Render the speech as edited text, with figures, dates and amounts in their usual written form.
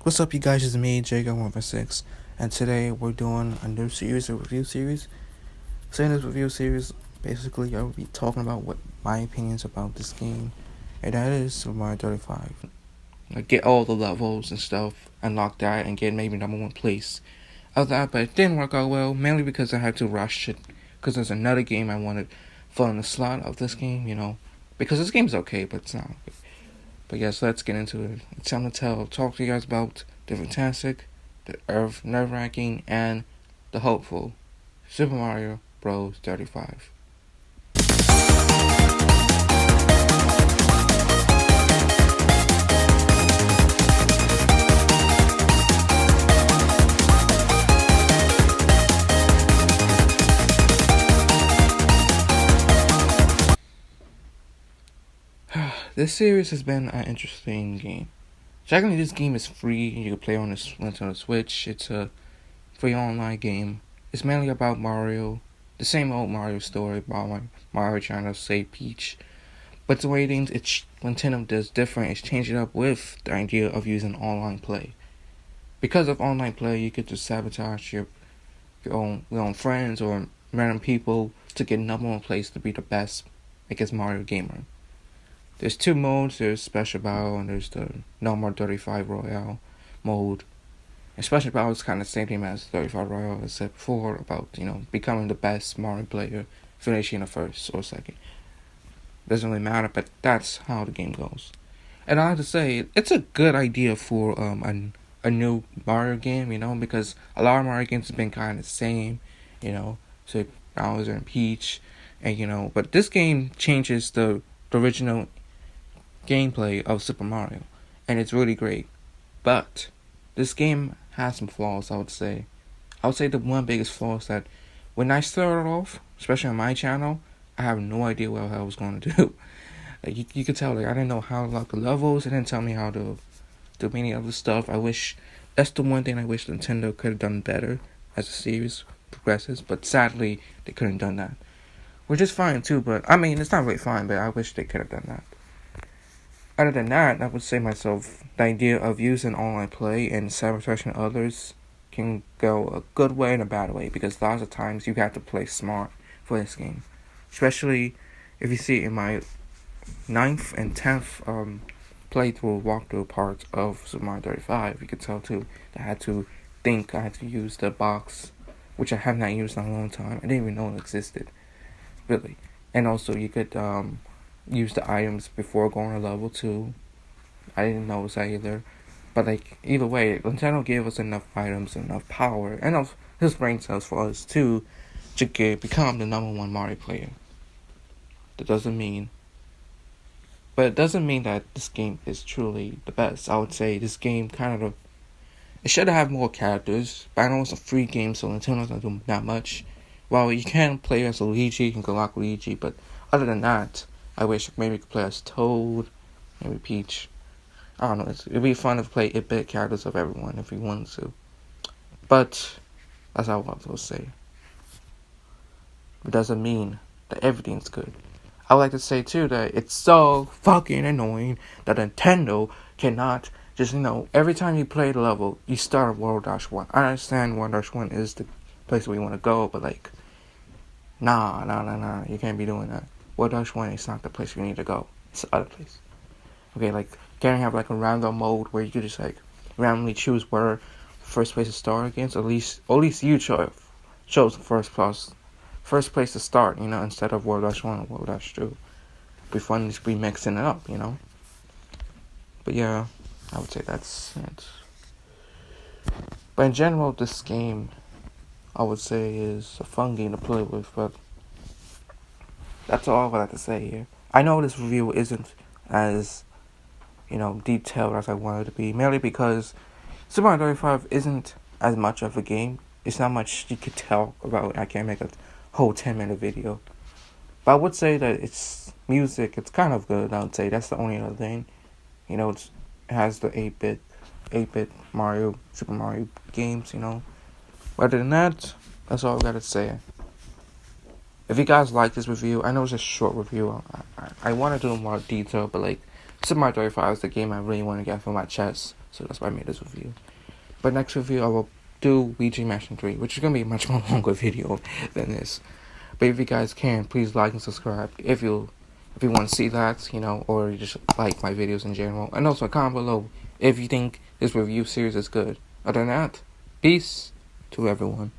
What's up, you guys? It's me, JayGod 1.6, and today we're doing a new series, a review series. So in this review series, basically, I will be talking about what my opinions about this game, and that is Super Mario 35. Like, get all the levels and stuff, unlock that, and get maybe #1 place of that, but it didn't work out well, mainly because I had to rush it, because there's another game I wanted for in the slot of this game, because this game's okay, but it's not. But yes, let's get into it. It's time to talk to you guys about the fantastic, the nerve-wracking, and the hopeful Super Mario Bros. 35. This series has been an interesting game. Secondly, this game is free. You can play on the Nintendo Switch. It's a free online game. It's mainly about Mario, the same old Mario story about Mario trying to save Peach. But the way things Nintendo does different is change it up with the idea of using online play. Because of online play, you get to sabotage your own friends or random people to get #1 place to be the best, I guess, Mario gamer. There's two modes. There's Special Battle and there's the normal 35 Royale mode. And Special Battle is kind of the same thing as 35 Royale, as I said before, about becoming the best Mario player, finishing the first or second. Doesn't really matter, but that's how the game goes. And I have to say, it's a good idea for a new Mario game, because a lot of Mario games have been kind of the same, so Bowser and Peach, and but this game changes the original gameplay of Super Mario, and it's really great. But this game has some flaws, I would say. I would say the one biggest flaw is that when I started off, especially on my channel, I have no idea what I was going to do. Like you could tell, I didn't know how to lock the levels. It didn't tell me how to do many other stuff. That's the one thing I wish Nintendo could have done better as the series progresses. But sadly, they couldn't done that, which is fine too. But I mean, it's not really fine. But I wish they could have done that. Other than that, I would say myself, the idea of using online play and sabotaging others can go a good way and a bad way, because lots of times you have to play smart for this game. Especially if you see in my 9th and 10th walkthrough parts of Super Mario 35, you could tell too that I had to think, I had to use the box, which I have not used in a long time. I didn't even know it existed, really. And also you could use the items before going to level 2. I didn't notice that either. But either way, Nintendo gave us enough items, enough power, enough his brain cells for us to become the #1 Mario player. It doesn't mean that this game is truly the best. I would say this game it should have more characters, but I know it's a free game, so Nintendo's not doing that much. Well, you can play as Luigi, you can go lock Luigi, but other than that, I wish maybe you could play as Toad, maybe Peach. I don't know, it'd be fun to play 8-bit characters of everyone if you wanted to. But, that's all I will say. It doesn't mean that everything's good. I would like to say too that it's so fucking annoying that Nintendo cannot just, every time you play the level, you start at World Dash 1. I understand World Dash 1 is the place where you want to go, but nah, you can't be doing that. World Dash 1 is not the place you need to go. It's the other place. Okay, can't you have a random mode where you could just randomly choose where first place to start against? At least you chose the first place to start, instead of World Dash 1 or World Dash 2. It'd be fun to be mixing it up, But yeah, I would say that's it. But in general, this game, I would say, is a fun game to play with, but that's all I would like to say here. I know this review isn't as, detailed as I wanted it to be, mainly because Super Mario 35 isn't as much of a game. It's not much you could tell about. I can't make a whole 10-minute video. But I would say that its music, it's kind of good, I would say. That's the only other thing. It has the 8-bit Super Mario games, But other than that, that's all I gotta say. If you guys like this review, I know it's a short review. I want to do more detail, but Super Mario 35 is the game I really want to get from my chest So that's why I made this review. But next review I will do Ouija Mansion 3, which is gonna be a much more longer video than this. But if you guys can, please like and subscribe if you want to see that, or you just like my videos in general. And also comment below if you think this review series is good. Other than that, peace to everyone.